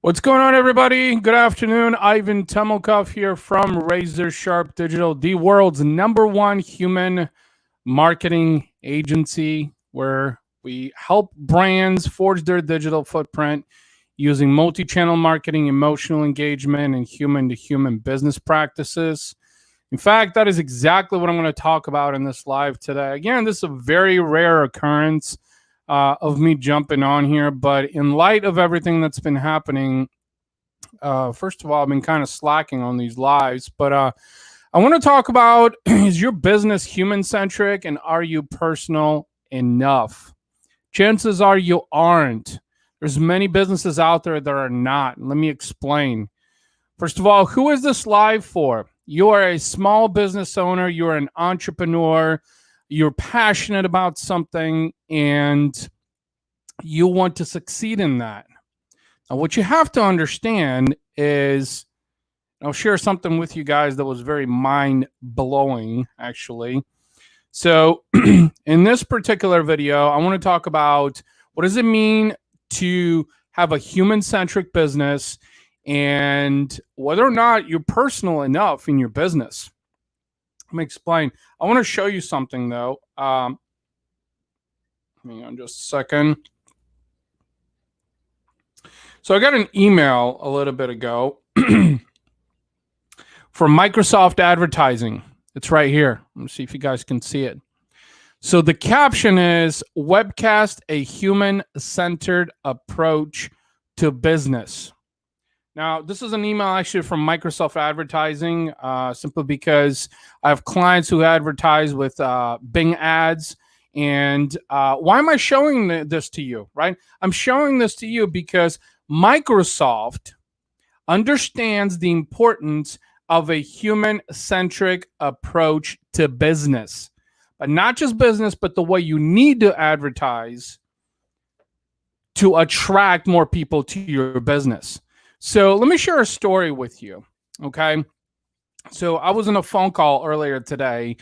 What's going on, everybody? Good afternoon. Ivan Temelkov here from Razor Sharp Digital, the world's #1 human marketing agency, where we help brands forge their digital footprint using multi-channel marketing, emotional engagement, and human-to-human business practices. In fact, that is exactly what I'm going to talk about in this live today. Again, this is a very rare occurrence of me jumping on here, but in light of everything that's been happening, first of all, I've been kind of slacking on these lives, but I want to talk about, is your business human-centric and are you personal enough? Chances are you aren't. There's many businesses out there that are not. Let me explain. First of all, who is this live for? You are a small business owner, you're an entrepreneur, you're passionate about something, and you want to succeed in that. Now, what you have to understand is, I'll share something with you guys that was very mind-blowing, actually. So in this particular video, I want to talk about what does it mean to have a human-centric business and whether or not you're personal enough in your business. Let me explain. I want to show you something, though. Hang on just a second. So I got an email a little bit ago from Microsoft Advertising. It's right here. Let me see if you guys can see it. So the caption is, webcast a human-centered approach to business. Now, this is an email actually from Microsoft Advertising, simply because I have clients who advertise with Bing ads. And why am I showing this to you, right? I'm showing this to you because Microsoft understands the importance of a human-centric approach to business. But not just business, but the way you need to advertise to attract more people to your business. So let me share a story with you, okay? So I was on a phone call earlier today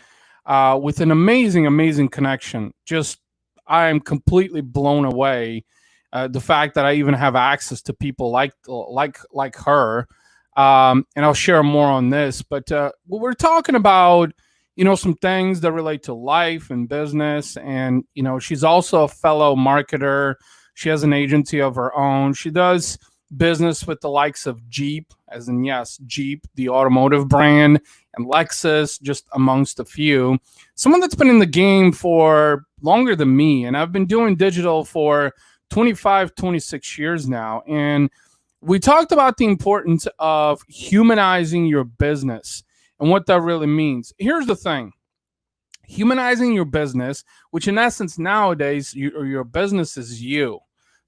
with an amazing connection. Just, I am completely blown away. The fact that I even have access to people like her, and I'll share more on this. But we're talking about, some things that relate to life and business, and she's also a fellow marketer. She has an agency of her own. She does business with the likes of Jeep, as in yes, Jeep, the automotive brand, and Lexus, just amongst a few. Someone that's been in the game for longer than me, and I've been doing digital for 25, 26 years now. And we talked about the importance of humanizing your business and what that really means. Here's the thing. Humanizing your business, which in essence nowadays, your business is you.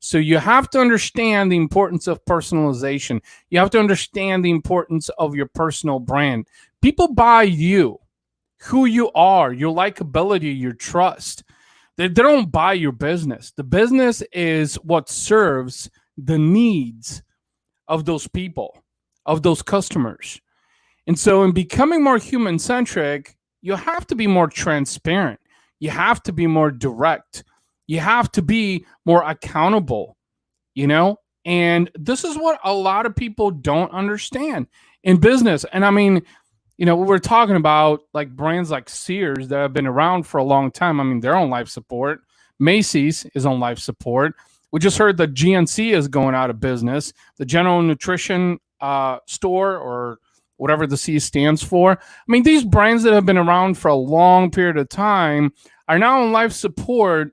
So you have to understand the importance of personalization. You have to understand the importance of your personal brand. People buy you, who you are, your likability, your trust. They don't buy your business. The business is what serves the needs of those people, of those customers. And so in becoming more human-centric, you have to be more transparent. You have to be more direct. You have to be more accountable, And this is what a lot of people don't understand in business. And I mean, we're talking about like brands like Sears that have been around for a long time. I mean, they're on life support. Macy's is on life support. We just heard that GNC is going out of business. The General Nutrition store, or whatever the C stands for. I mean, these brands that have been around for a long period of time are now on life support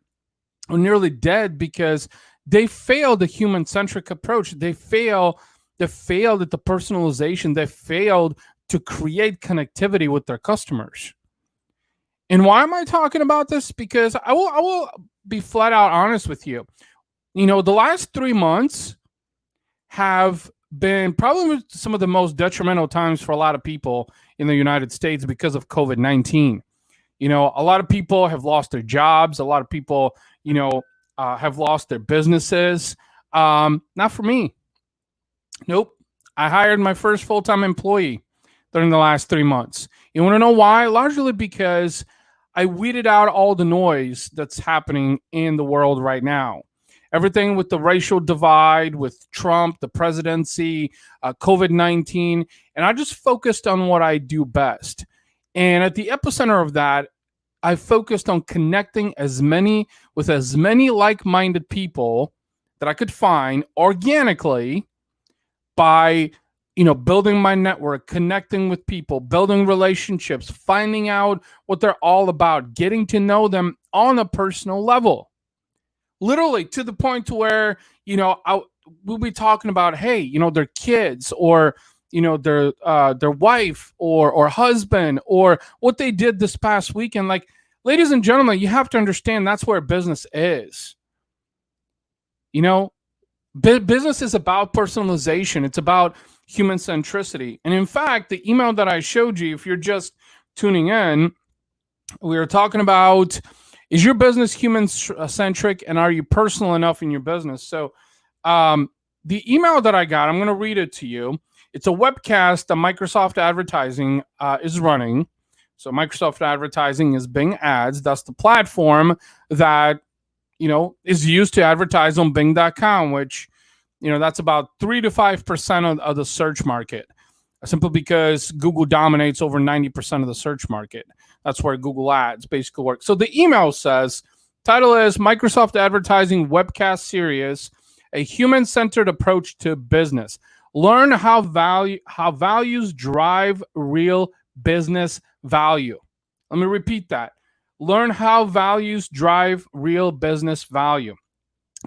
or nearly dead because they failed the human-centric approach. They failed at the personalization. They failed to create connectivity with their customers. And why am I talking about this? Because I will be flat out honest with you. The last 3 months have been probably some of the most detrimental times for a lot of people in the United States because of COVID-19. A lot of people have lost their jobs. A lot of people, have lost their businesses. Not for me. Nope. I hired my first full-time employee during the last 3 months. You want to know why? Largely because I weeded out all the noise that's happening in the world right now. everything with the racial divide, with Trump, the presidency, COVID-19. And I just focused on what I do best. And at the epicenter of that, I focused on connecting with as many like-minded people that I could find organically by building my network, connecting with people, building relationships, finding out what they're all about, getting to know them on a personal level. Literally to the point to where, we'll be talking about, hey, their kids or, their wife or husband or what they did this past weekend. Like, ladies and gentlemen, you have to understand that's where business is. Business is about personalization. It's about human centricity. And in fact, the email that I showed you, if you're just tuning in, we were talking about, is your business human centric and are you personal enough in your business? So the email that I got, I'm going to read it to you. It's a webcast that Microsoft Advertising is running. So Microsoft Advertising is Bing Ads. That's the platform that is used to advertise on Bing.com, which, that's about 3 to 5% of the search market, simply because Google dominates over 90% of the search market. That's where Google Ads basically works. So the email says, title is Microsoft Advertising Webcast Series, a human-centered approach to business. Learn how values drive real business value. Let me repeat that. Learn how values drive real business value.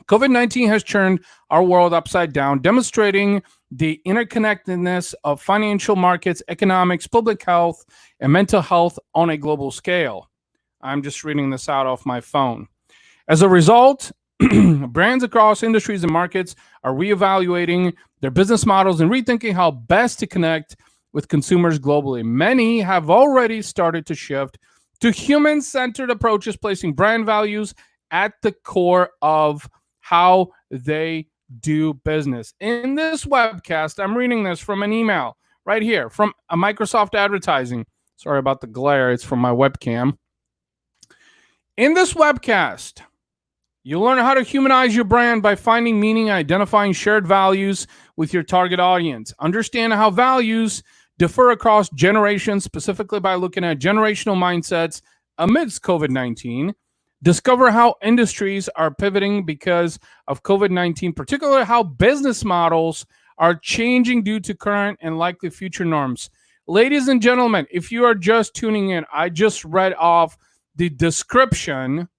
COVID-19 has turned our world upside down, demonstrating the interconnectedness of financial markets, economics, public health, and mental health on a global scale. I'm just reading this out off my phone. As a result, brands across industries and markets are reevaluating their business models and rethinking how best to connect with consumers globally. Many have already started to shift to human-centered approaches, placing brand values at the core of how they do business. In this webcast, I'm reading this from an email right here from a Microsoft Advertising. Sorry about the glare. It's from my webcam. In this webcast, you'll learn how to humanize your brand by finding meaning and identifying shared values with your target audience. Understand how values differ across generations, specifically by looking at generational mindsets amidst COVID-19. Discover how industries are pivoting because of COVID-19, particularly how business models are changing due to current and likely future norms. Ladies and gentlemen, if you are just tuning in, I just read off the description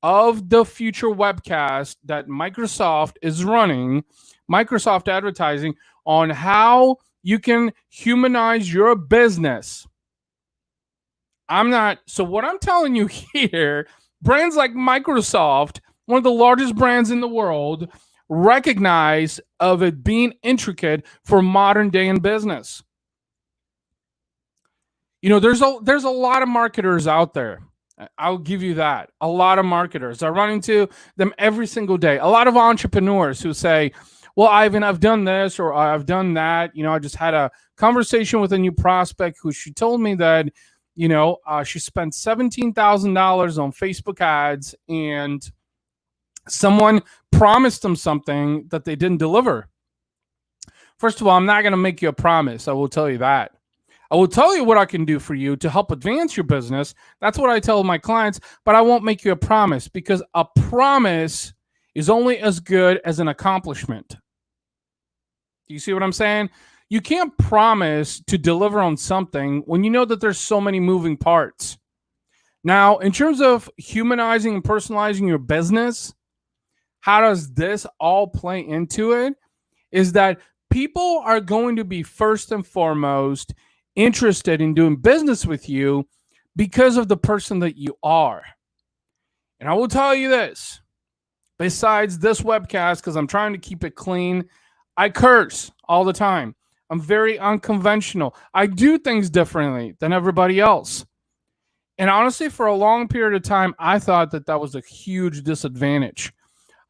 of the future webcast that Microsoft is running, Microsoft Advertising, on how you can humanize your business. So what I'm telling you here, brands like Microsoft, one of the largest brands in the world, recognize of it being intricate for modern day in business. There's a lot of marketers out there. I'll give you that. A lot of marketers. I run into them every single day. A lot of entrepreneurs who say, well, Ivan, I've done this or I've done that. I just had a conversation with a new prospect who she told me that, she spent $17,000 on Facebook ads and someone promised them something that they didn't deliver. First of all, I'm not going to make you a promise. I will tell you that. I will tell you what I can do for you to help advance your business. That's what I tell my clients, but I won't make you a promise because a promise is only as good as an accomplishment. Do you see what I'm saying? You can't promise to deliver on something when you know that there's so many moving parts. Now, in terms of humanizing and personalizing your business, how does this all play into it? Is that people are going to be first and foremost interested in doing business with you because of the person that you are. And I will tell you this, besides this webcast, because I'm trying to keep it clean, I curse all the time. I'm very unconventional. I do things differently than everybody else. And honestly, for a long period of time, I thought that was a huge disadvantage.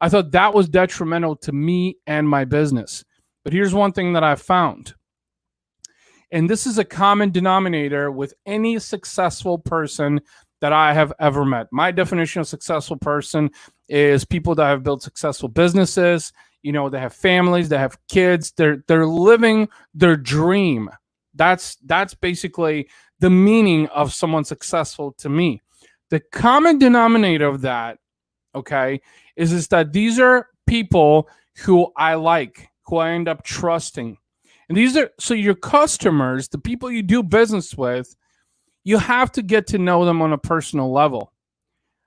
I thought that was detrimental to me and my business. But here's one thing that I've found. And this is a common denominator with any successful person that I have ever met. My definition of successful person is people that have built successful businesses. They have families, they have kids. They're living their dream. That's basically the meaning of someone successful to me. The common denominator of that, okay, is that these are people who I like, who I end up trusting. And these are, so your customers, the people you do business with, you have to get to know them on a personal level.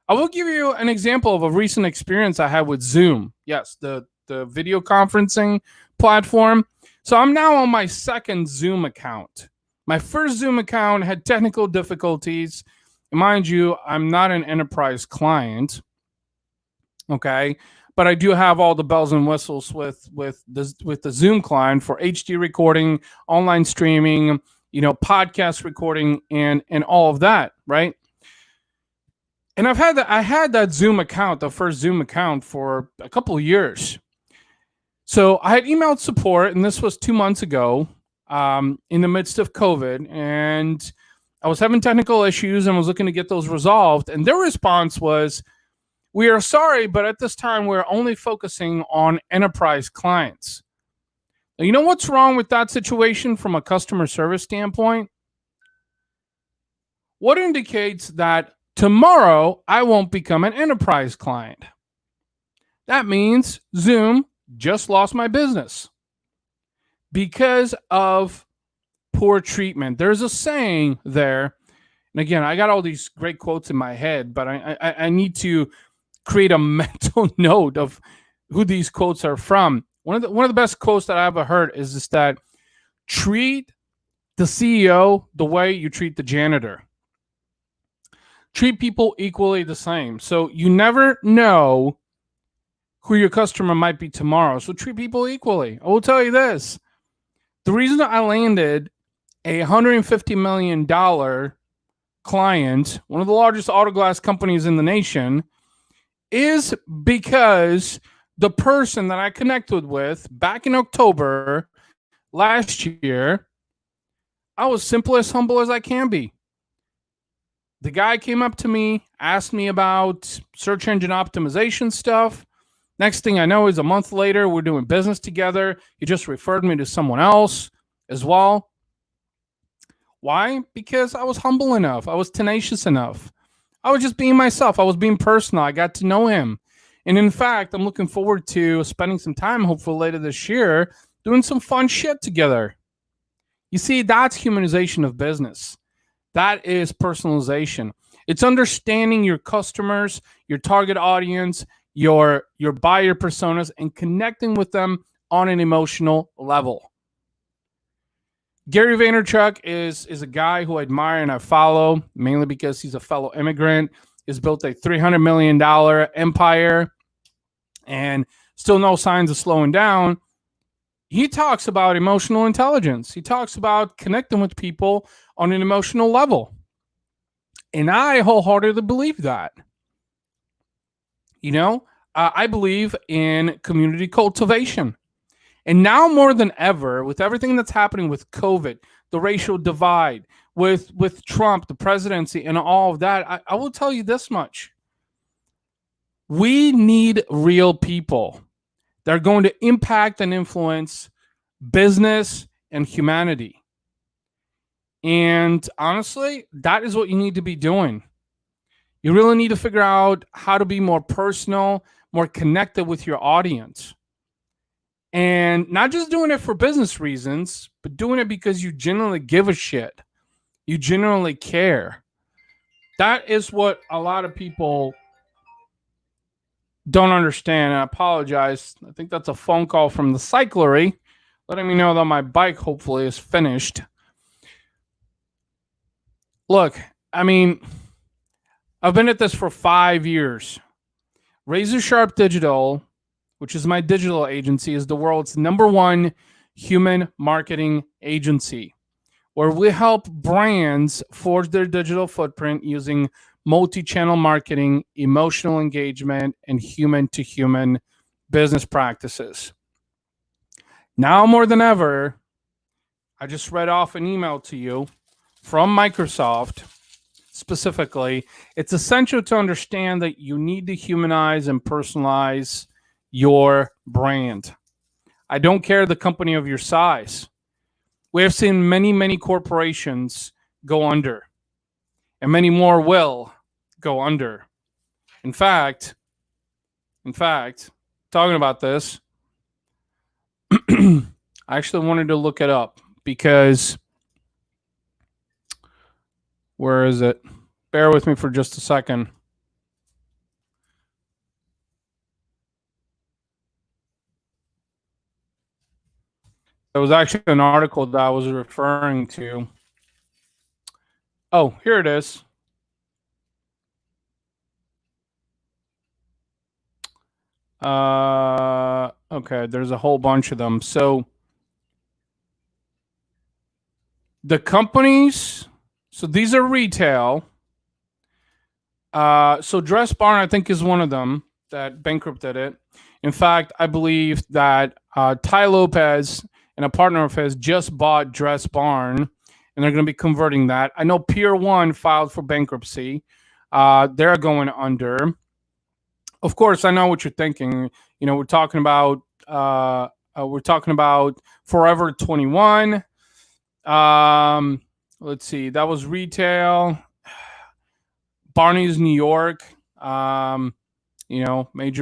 I will give you an example of a recent experience I had with Zoom. Yes, the video conferencing platform. So I'm now on my second Zoom account. My first Zoom account had technical difficulties. Mind you, I'm not an enterprise client. Okay, but I do have all the bells and whistles with the Zoom client for HD recording, online streaming, podcast recording, and all of that, right? And I had that Zoom account, the first Zoom account, for a couple of years. So I had emailed support, and this was 2 months ago, in the midst of COVID, and I was having technical issues and was looking to get those resolved. And their response was, "We are sorry, but at this time, we're only focusing on enterprise clients." Now, you know what's wrong with that situation from a customer service standpoint? What indicates that tomorrow I won't become an enterprise client? That means Zoom just lost my business because of poor treatment. There's a saying there. And again, I got all these great quotes in my head, but I need to create a mental note of who these quotes are from. One of the best quotes that I ever heard is just that: treat the CEO the way you treat the janitor. Treat people equally the same. So you never know who your customer might be tomorrow. So treat people equally. I will tell you this: the reason I landed a $150 million client, one of the largest auto glass companies in the nation, is because the person that I connected with back in October last year, I was simple as humble as I can be. The guy came up to me, asked me about search engine optimization stuff. Next thing I know is a month later, we're doing business together. He just referred me to someone else as well. Why? Because I was humble enough. I was tenacious enough. I was just being myself. I was being personal. I got to know him. And in fact, I'm looking forward to spending some time, hopefully later this year, doing some fun shit together. You see, that's humanization of business. That is personalization. It's understanding your customers, your target audience, your buyer personas, and connecting with them on an emotional level. Gary Vaynerchuk is a guy who I admire and I follow, mainly because he's a fellow immigrant. He's built a $300 million empire and still no signs of slowing down. He talks about emotional intelligence. He talks about connecting with people on an emotional level. And I wholeheartedly believe that. I believe in community cultivation. And now more than ever, with everything that's happening with COVID, the racial divide, with Trump, the presidency, and all of that, I will tell you this much. We need real people that are going to impact and influence business and humanity. And honestly, that is what you need to be doing. You really need to figure out how to be more personal, more connected with your audience. And not just doing it for business reasons, but doing it because you genuinely give a shit. You genuinely care. That is what a lot of people don't understand. I apologize. I think that's a phone call from the cyclery letting me know that my bike hopefully is finished. Look, I mean, I've been at this for 5 years. Razor Sharp Digital, which is my digital agency, is the world's #1 human marketing agency, where we help brands forge their digital footprint using multi-channel marketing, emotional engagement, and human-to-human business practices. Now more than ever, I just read off an email to you from Microsoft specifically, it's essential to understand that you need to humanize and personalize your brand. I don't care the company of your size. We have seen many, many corporations go under, and many more will go under. In fact, talking about this, I actually wanted to look it up because where is it? Bear with me for just a second. There was actually an article that I was referring to. Oh, here it is. Okay, there's a whole bunch of them. So the companies, so these are retail. So Dress Barn, I think, is one of them that bankrupted it. In fact, I believe that Ty Lopez and a partner of his just bought Dress Barn, and they're going to be converting that. I know Pier 1 filed for bankruptcy. They're going under. Of course, I know what you're thinking. You know, we're talking about Forever 21. Let's see, that was retail. Barney's New York, major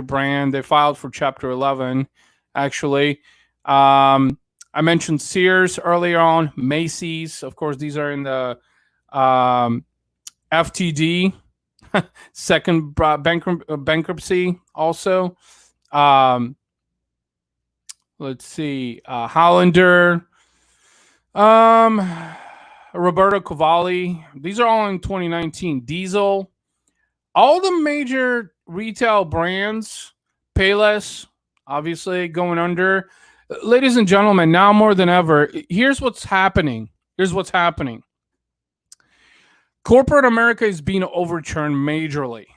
brand. They filed for Chapter 11, actually. I mentioned Sears earlier on. Macy's, of course, these are in the FTD, second bankruptcy also. Let's see, Hollander, Roberto Cavalli. These are all in 2019. Diesel, all the major retail brands, Payless, obviously going under. Ladies and gentlemen, now more than ever, here's what's happening. Corporate America is being overturned majorly.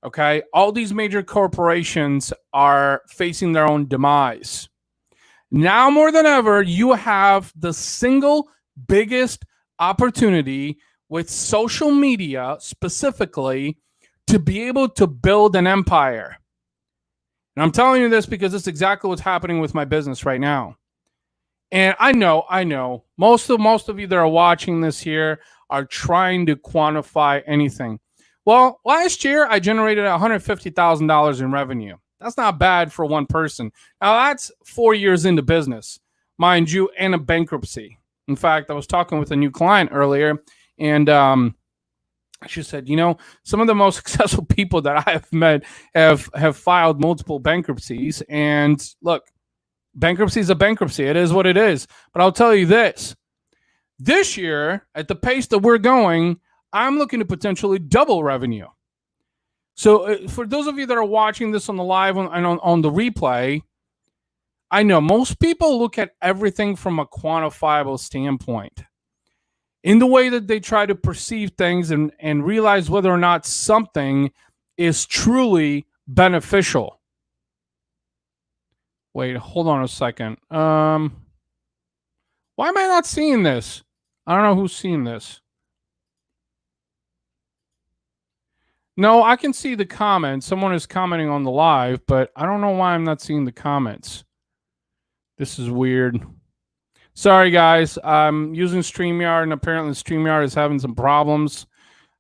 Okay, all these major corporations are facing their own demise. Now more than ever, you have the single biggest opportunity with social media specifically to be able to build an empire. And I'm telling you this because it's exactly what's happening with my business right now. And I know, most of you that are watching this here are trying to quantify anything. Well, last year I generated $150,000 in revenue. That's not bad for one person. Now that's 4 years into business, mind you, and a bankruptcy. In fact, I was talking with a new client earlier, and she said, some of the most successful people that I have met have filed multiple bankruptcies. And look, bankruptcy is a bankruptcy. It is what it is. But I'll tell you this year, at the pace that we're going, I'm looking to potentially double revenue. So for those of you that are watching this on the live and on the replay, I know most people look at everything from a quantifiable standpoint in the way that they try to perceive things and realize whether or not something is truly beneficial. Wait, hold on a second. Why am I not seeing this? I don't know who's seeing this. No, I can see the comments. Someone is commenting on the live, but I don't know why I'm not seeing the comments. This is weird. Sorry, guys. I'm using StreamYard, and apparently StreamYard is having some problems.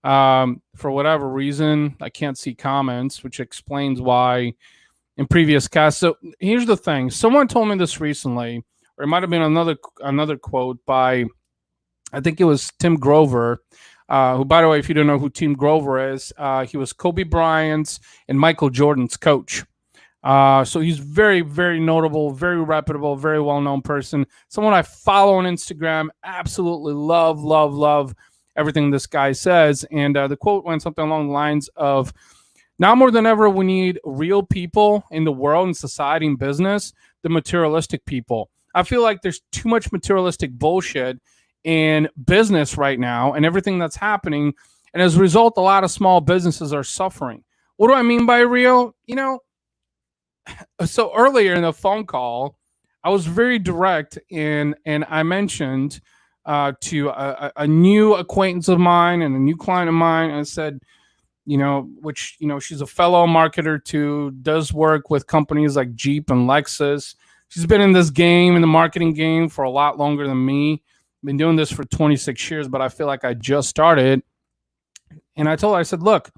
For whatever reason, I can't see comments, which explains why in previous casts. So here's the thing. Someone told me this recently, or it might have been another quote by, I think it was Tim Grover, who, by the way, if you don't know who Tim Grover is, he was Kobe Bryant's and Michael Jordan's coach. So he's very, very notable, very reputable, very well-known person. Someone I follow on Instagram. Absolutely love everything this guy says. And the quote went something along the lines of, now more than ever, we need real people in the world, in society, and business, the materialistic people. I feel like there's too much materialistic bullshit in business right now and everything that's happening. And as a result, a lot of small businesses are suffering. What do I mean by real? So earlier in the phone call, I was very direct and I mentioned to a new acquaintance of mine and a new client of mine. And I said, she's a fellow marketer too, does work with companies like Jeep and Lexus. She's been in this game, in the marketing game, for a lot longer than me. Been doing this for 26 years, but I feel like I just started. And I told her, I said, look,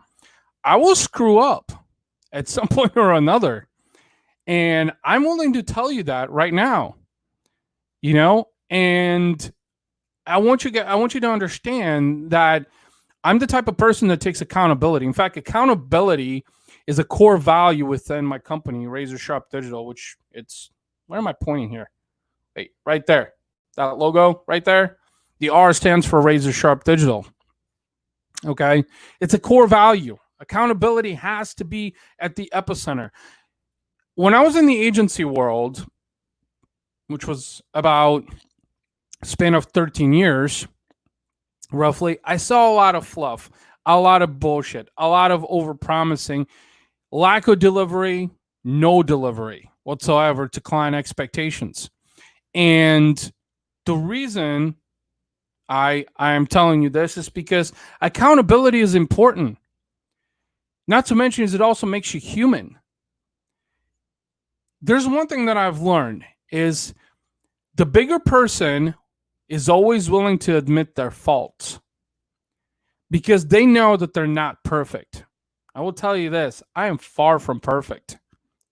I will screw up at some point or another. And I'm willing to tell you that right now, and I want you to understand that I'm the type of person that takes accountability. In fact, accountability is a core value within my company, Razor Sharp Digital, which where am I pointing here? Wait, right there. That logo right there. The R stands for Razor Sharp Digital. Okay. It's a core value. Accountability has to be at the epicenter. When I was in the agency world, which was about a span of 13 years, roughly, I saw a lot of fluff, a lot of bullshit, a lot of overpromising, lack of delivery, no delivery whatsoever to client expectations. And the reason I am telling you this is because accountability is important. Not to mention is it also makes you human. There's one thing that I've learned is the bigger person is always willing to admit their faults because they know that they're not perfect. I will tell you this, I am far from perfect.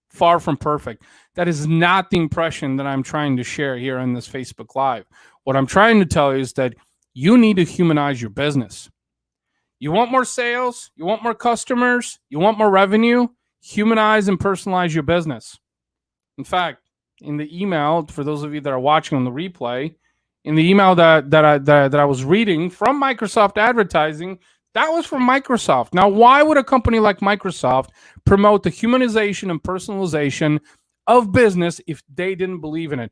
Far from perfect. That is not the impression that I'm trying to share here on this Facebook Live. What I'm trying to tell you is that you need to humanize your business. You want more sales? You want more customers? You want more revenue? Humanize and personalize your business. In fact, in the email, for those of you that are watching on the replay, in the email that I was reading from Microsoft Advertising, that was from Microsoft. Now, why would a company like Microsoft promote the humanization and personalization of business if they didn't believe in it?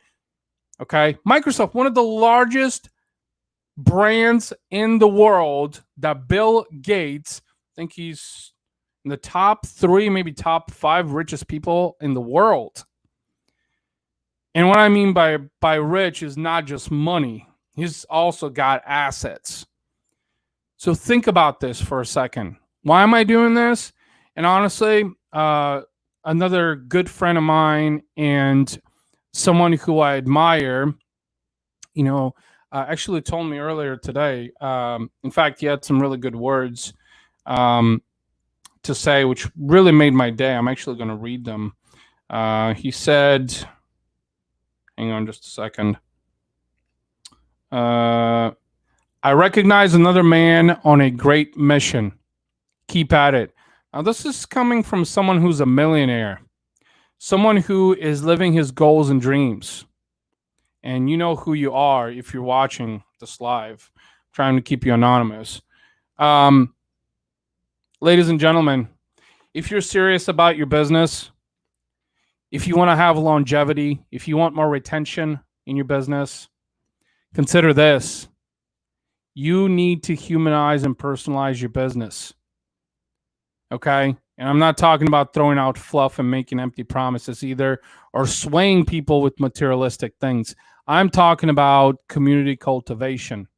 Okay, Microsoft, one of the largest brands in the world, that Bill Gates, I think he's in the top 3, maybe top 5 richest people in the world. And what I mean by rich is not just money. He's also got assets. So think about this for a second. Why am I doing this? And honestly, another good friend of mine and someone who I admire, actually told me earlier today. In fact, he had some really good words to say, which really made my day. I'm actually going to read them. He said, hang on just a second. I recognize another man on a great mission. Keep at it. Now, this is coming from someone who's a millionaire, someone who is living his goals and dreams. And you know who you are if you're watching this live. I'm trying to keep you anonymous. Ladies and gentlemen, if you're serious about your business, if you want to have longevity, if you want more retention in your business, consider this. You need to humanize and personalize your business. Okay? And I'm not talking about throwing out fluff and making empty promises either, or swaying people with materialistic things. I'm talking about community cultivation.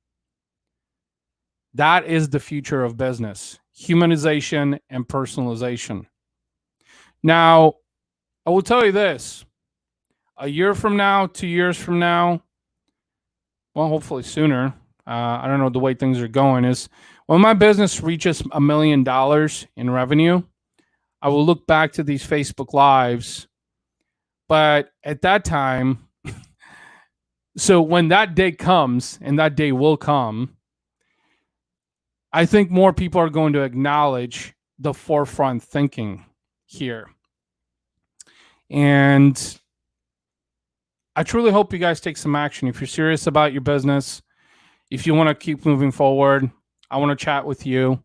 That is the future of business. Humanization and personalization. Now, I will tell you this. A year from now, 2 years from now, well, hopefully sooner, I don't know the way things are going, is when my business reaches $1 million in revenue, I will look back to these Facebook Lives. But at that time, so when that day comes, and that day will come, I think more people are going to acknowledge the forefront thinking here. And I truly hope you guys take some action. If you're serious about your business, if you want to keep moving forward, I want to chat with you.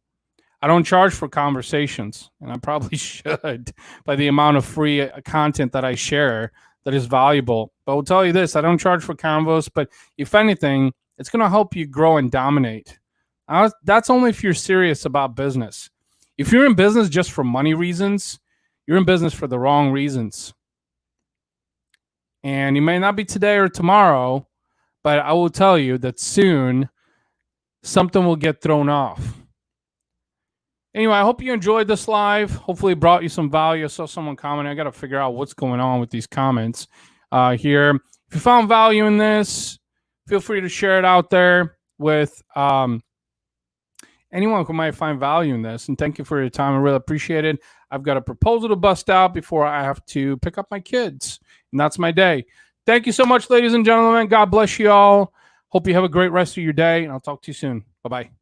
I don't charge for conversations, and I probably should by the amount of free content that I share that is valuable. But I'll tell you this, I don't charge for convos, but if anything, it's going to help you grow and dominate. That's only if you're serious about business. If you're in business just for money reasons, you're in business for the wrong reasons. And you may not be today or tomorrow, But I will tell you that soon something will get thrown off. Anyway, I hope you enjoyed this live. Hopefully it brought you some value. I saw someone commenting. I got to figure out what's going on with these comments here. If you found value in this, feel free to share it out there with anyone who might find value in this. And thank you for your time. I really appreciate it. I've got a proposal to bust out before I have to pick up my kids. And that's my day. Thank you so much, ladies and gentlemen. God bless you all. Hope you have a great rest of your day. And I'll talk to you soon. Bye-bye.